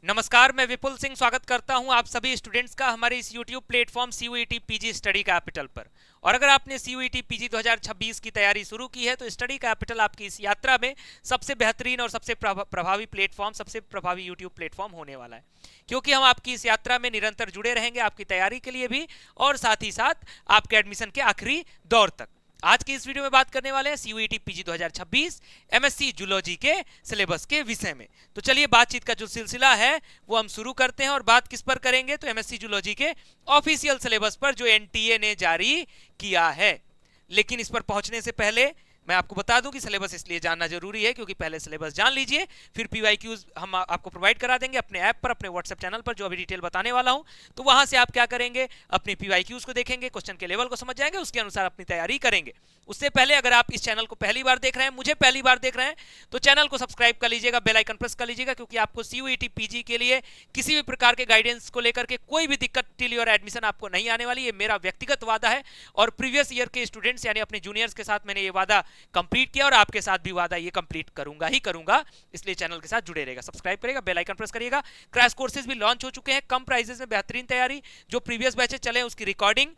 नमस्कार, मैं विपुल सिंह स्वागत करता हूं आप सभी स्टूडेंट्स का हमारे इस YouTube platform CUET PG study capital पर। और अगर आपने CUET PG 2026 की तैयारी शुरू की है तो स्टडी कैपिटल आपकी इस यात्रा में सबसे बेहतरीन और सबसे प्रभावी प्लेटफॉर्म, सबसे प्रभावी YouTube प्लेटफॉर्म होने वाला है, क्योंकि हम आपकी इस यात्रा में निरंतर जुड़े रहेंगे, आपकी तैयारी के लिए भी और साथ ही साथ आपके एडमिशन के आखिरी दौर तक। आज की इस वीडियो में बात करने वाले हैं CUET PG 2026 MSc जूलॉजी के सिलेबस के विषय में। तो चलिए बातचीत का जो सिलसिला है वो हम शुरू करते हैं। और बात किस पर करेंगे तो MSc जूलॉजी के ऑफिशियल सिलेबस पर जो NTA ने जारी किया है। लेकिन इस पर पहुंचने से पहले मैं आपको बता दूं कि सिलेबस इसलिए जानना जरूरी है क्योंकि पहले सिलेबस जान लीजिए, फिर PYQs हम आपको प्रोवाइड करा देंगे अपने ऐप पर, अपने व्हाट्सएप चैनल पर, जो अभी डिटेल बताने वाला हूं। तो वहां से आप क्या करेंगे, अपने PYQs को देखेंगे, क्वेश्चन के लेवल को समझ जाएंगे, उसके अनुसार अपनी तैयारी करेंगे। उससे पहले अगर आप इस चैनल को पहली बार देख रहे हैं, मुझे पहली बार देख रहे हैं, तो चैनल को सब्सक्राइब कर लीजिएगा, बेल आइकन प्रेस कर लीजिएगा, क्योंकि आपको CUET PG के लिए किसी भी प्रकार के गाइडेंस को लेकर के कोई भी दिक्कत टिल योर एडमिशन आपको नहीं आने वाली। ये मेरा व्यक्तिगत वादा है और प्रीवियस ईयर के स्टूडेंट्स यानी अपने जूनियर्स के साथ मैंने ये वादा कंप्लीट किया और आपके साथ भी वादा ये कंप्लीट करूंगा ही करूंगा। इसलिए चैनल के साथ जुड़े रहेगा, सब्सक्राइब करेगा, बेल आइकन प्रेस करिएगा। क्रैश कोर्सेज भी लॉन्च हो चुके हैं कम प्राइसेस में, बेहतरीन तैयारी। जो प्रीवियस बैचेस चले हैं उसकी रिकॉर्डिंग,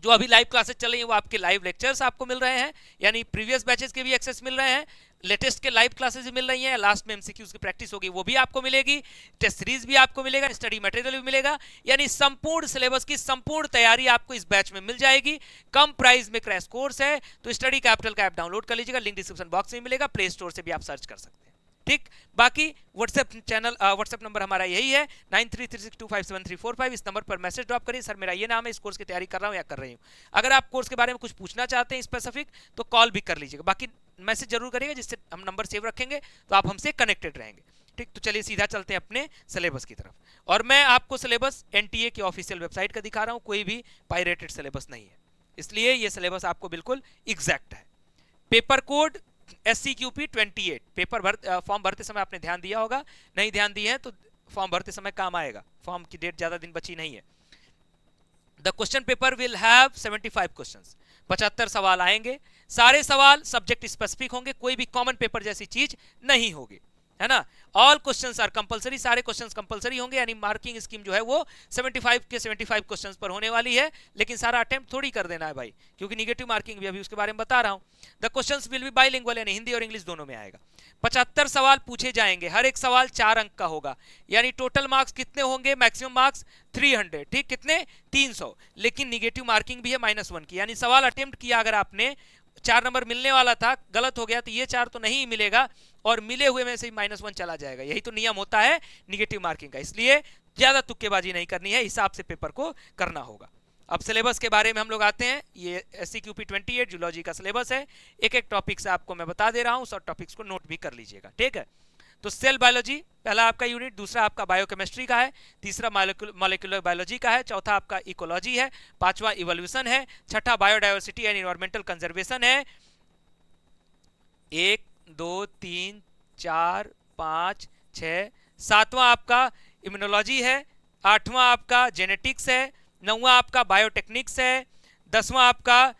जो अभी लाइव क्लासेस चल रही हैं वो आपके लाइव लेक्चर्स आपको मिल रहे हैं, यानी प्रीवियस बैचेस के भी एक्सेस मिल रहे हैं, लेटेस्ट के लाइव क्लासेस भी मिल रही हैं, लास्ट में MCQs की प्रैक्टिस होगी वो भी आपको मिलेगी, टेस्ट सीरीज भी आपको मिलेगा, स्टडी मटेरियल भी मिलेगा, यानी संपूर्ण सिलेबस की संपूर्ण तैयारी आपको इस बैच में मिल जाएगी। कम प्राइस में क्रैश कोर्स है, तो स्टडी कैपिटल का ऐप डाउनलोड कर लीजिएगा, लिंक डिस्क्रिप्शन बॉक्स में मिलेगा, प्ले स्टोर से भी आप सर्च कर सकते हैं। ठीक, बाकी व्हाट्सएप नंबर हमारा यही है 9336257345। इस नंबर पर मैसेज ड्रॉप करिए, सर मेरा ये नाम है, इस कोर्स की तैयारी कर रहा हूँ या कर रही हूँ। अगर आप कोर्स के बारे में कुछ पूछना चाहते हैं स्पेसिफिक तो कॉल भी कर लीजिएगा, बाकी मैसेज जरूर करिएगा, जिससे हम नंबर सेव रखेंगे तो आप हमसे कनेक्टेड रहेंगे। ठीक, तो चलिए सीधा चलते हैं अपने सिलेबस की तरफ। और मैं आपको सिलेबस NTA की ऑफिशियल वेबसाइट का दिखा रहा हूँ, कोई भी पायरेटेड सिलेबस नहीं है, इसलिए ये सिलेबस आपको बिल्कुल एग्जैक्ट है। पेपर कोड SCQP 28 फॉर्म भरते समय आपने ध्यान दिया होगा, नहीं ध्यान दिए हैं तो फॉर्म भरते समय काम आएगा, फॉर्म की डेट ज्यादा दिन बची नहीं है। The question paper will have 75 questions, 75 सवाल आएंगे, सारे सवाल सब्जेक्ट स्पेसिफिक होंगे, कोई भी कॉमन पेपर जैसी चीज नहीं होगी, है ना। ऑल क्वेश्चंस आर कंपलसरी, सारे क्वेश्चंस कंपलसरी होंगे, यानी मार्किंग स्कीम जो है वो 75 के 75 क्वेश्चंस पर होने वाली है। लेकिन सारा अटेम्प्ट थोड़ी कर देना है भाई, क्योंकि निगेटिव मार्किंग भी अभी उसके बारे में बता रहा हूं। The questions will be bilingual, यानी हिंदी और इंग्लिश दोनों में आएगा। 75 सवाल पूछे जाएंगे, हर एक सवाल 4 अंक का होगा, यानी टोटल मार्क्स कितने होंगे, मैक्सिमम मार्क्स 300। ठीक, कितने, 300। लेकिन निगेटिव मार्किंग भी है -1 की, यानी सवाल अटेम्प्ट किया, अगर आपने 4 नंबर मिलने वाला था, गलत हो गया तो ये 4 तो नहीं मिलेगा और मिले हुए में से -1 चला जाएगा। यही तो नियम होता है निगेटिव मार्किंग का, इसलिए ज्यादा तुक्केबाजी नहीं करनी है, हिसाब से पेपर को करना होगा। अब सिलेबस के बारे में हम लोग आते हैं। ये SCQP 28 जूलॉजी का सिलेबस है, एक एक टॉपिक से आपको मैं बता दे रहा हूं, सब टॉपिक्स को नोट भी कर लीजिएगा। ठीक है, तो सेल बायोलॉजी पहला आपका यूनिट, दूसरा आपका बायोकेमिस्ट्री का है, तीसरा मॉलिक्यूलर बायोलॉजी का है, चौथा आपका इकोलॉजी है, पांचवा इवोल्यूशन है, छठा बायोडाइवर्सिटी एंड एनवायरमेंटल कंजर्वेशन है, 1 2 3 4 5 6, सातवां आपका इम्यूनोलॉजी है, आठवां आपका जेनेटिक्स है, नौवां आपका बायोटेक्निक्स है, 10वां आपका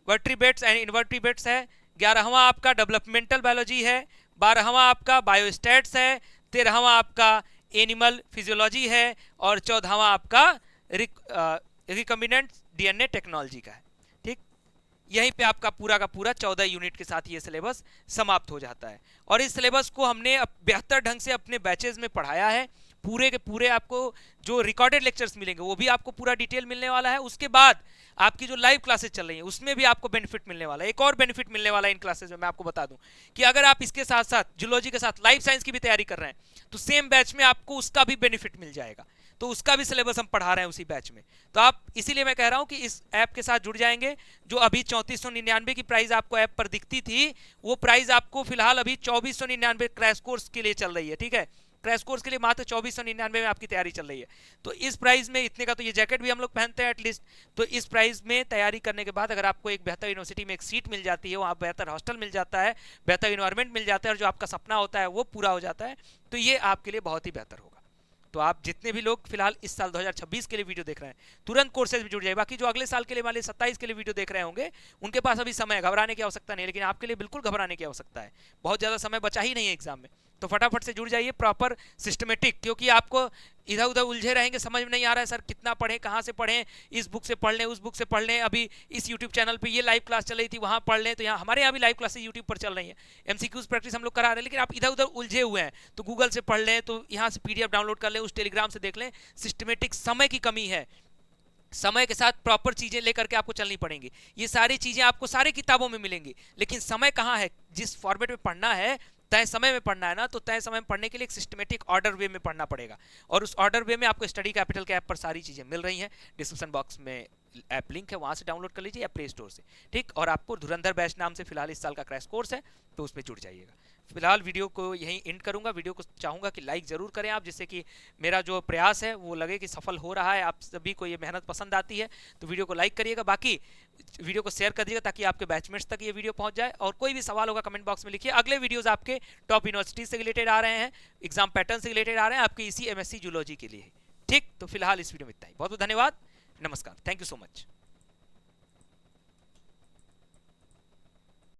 वर्ट्रीब्रेट्स एंड इनवर्ट्रीब्रेट्स है, 11वां आपका डेवलपमेंटल बायोलॉजी है, 12वां आपका बायोस्टैट्स है, 13वां आपका एनिमल फिजियोलॉजी है और 14वां आपका रिकम्बिनेंट DNA टेक्नोलॉजी का है। ठीक, यहीं पे आपका पूरा का पूरा 14 यूनिट के साथ ये सिलेबस समाप्त हो जाता है। और इस सिलेबस को हमने बेहतर ढंग से अपने बैचेज में पढ़ाया है, पूरे के पूरे आपको जो रिकॉर्डेड लेक्चर्स मिलेंगे वो भी आपको पूरा डिटेल मिलने वाला है। उसके बाद आपकी जो लाइव क्लासेस चल रही हैं उसमें भी आपको बेनिफिट मिलने वाला है। एक और बेनिफिट मिलने वाला है इन क्लासेस में, मैं आपको बता दूं कि अगर आप इसके साथ साथ जूलॉजी के साथ लाइफ साइंस की भी तैयारी कर रहे हैं तो सेम बैच में आपको उसका भी बेनिफिट मिल जाएगा, तो उसका भी सिलेबस हम पढ़ा रहे हैं उसी बैच में। तो आप इसीलिए मैं कह रहा हूं कि इस ऐप के साथ जुड़ जाएंगे। जो अभी 3499 की प्राइस आपको ऐप पर दिखती थी, वो प्राइस आपको फिलहाल अभी 2499 क्रैश कोर्स के लिए चल रही है। ठीक है, क्रैश कोर्स के लिए मात्र 2499 में आपकी तैयारी चल रही है। तो इस प्राइस में इतने का तो ये जैकेट भी हम लोग पहनते हैं एटलीस्ट, तो इस प्राइस में तैयारी करने के बाद अगर आपको एक बेहतर यूनिवर्सिटी में एक सीट मिल जाती है, वहाँ बेहतर हॉस्टल मिल जाता है, बेहतर इन्वायरमेंट मिल जाता है और जो आपका सपना होता है वो पूरा हो जाता है, तो ये आपके लिए बहुत ही बेहतर होगा। तो आप जितने भी लोग फिलहाल इस साल 2026 के लिए वीडियो देख रहे हैं तुरंत कोर्सेज में जुड़ जाए। बाकी जो अगले साल के लिए वाले 27 के लिए वीडियो देख रहे होंगे उनके पास अभी समय, घबराने की आवश्यकता नहीं है, लेकिन आपके लिए बिल्कुल घबराने की आवश्यकता है, बहुत ज़्यादा समय बचा ही नहीं है एग्जाम में। तो फटाफट से जुड़ जाइए प्रॉपर सिस्टमेटिक, क्योंकि आपको इधर उधर उलझे रहेंगे, समझ में नहीं आ रहा है सर कितना पढ़ें, कहाँ से पढ़ें, इस बुक से पढ़ लें, उस बुक से पढ़ लें, अभी इस यूट्यूब चैनल पे ये लाइव क्लास चल रही थी वहाँ पढ़ लें, तो यहाँ हमारे यहाँ भी लाइव क्लासेस यूट्यूब पर चल रही हैं, एमसीक्यूज प्रैक्टिस हम लोग करा रहे हैं, लेकिन आप इधर उधर उलझे हुए हैं तो गूगल से पढ़ लें, तो यहाँ से PDF डाउनलोड कर लें, उस टेलीग्राम से देख लें। सिस्टमेटिक समय की कमी है, समय के साथ प्रॉपर चीजें लेकर के आपको चलनी पड़ेंगी। ये सारी चीजें आपको सारी किताबों में मिलेंगी, लेकिन समय कहाँ है, जिस फॉर्मेट में पढ़ना है, तय समय में पढ़ना है ना, तो तय समय में पढ़ने के लिए एक सिस्टमेटिक ऑर्डर वे में पढ़ना पड़ेगा, और उस ऑर्डर वे में आपको स्टडी कैपिटल के ऐप पर सारी चीजें मिल रही हैं। डिस्क्रिप्शन बॉक्स में ऐप लिंक है, वहां से डाउनलोड कर लीजिए या प्ले स्टोर से, ठीक। और आपको धुरंधर बैच नाम से फिलहाल इस साल का क्रैश कोर्स है, तो उसमें जुड़ जाइएगा। फिलहाल वीडियो को यहीं एंड करूंगा। वीडियो को चाहूंगा कि लाइक जरूर करें आप, जिससे कि मेरा जो प्रयास है वो लगे कि सफल हो रहा है, आप सभी को ये मेहनत पसंद आती है, तो वीडियो को लाइक करिएगा। बाकी वीडियो को शेयर कर दीजिएगा ताकि आपके बैचमेट्स तक ये वीडियो पहुंच जाए, और कोई भी सवाल होगा कमेंट बॉक्स में लिखिए। अगले वीडियोस आपके टॉप यूनिवर्सिटी से रिलेटेड आ रहे हैं, एग्जाम पैटर्न से रिलेटेड आ रहे हैं, आपकी इसी MSc जूलॉजी के लिए, ठीक। तो फिलहाल इस वीडियो में इतना ही, बहुत बहुत धन्यवाद, नमस्कार, थैंक यू सो मच।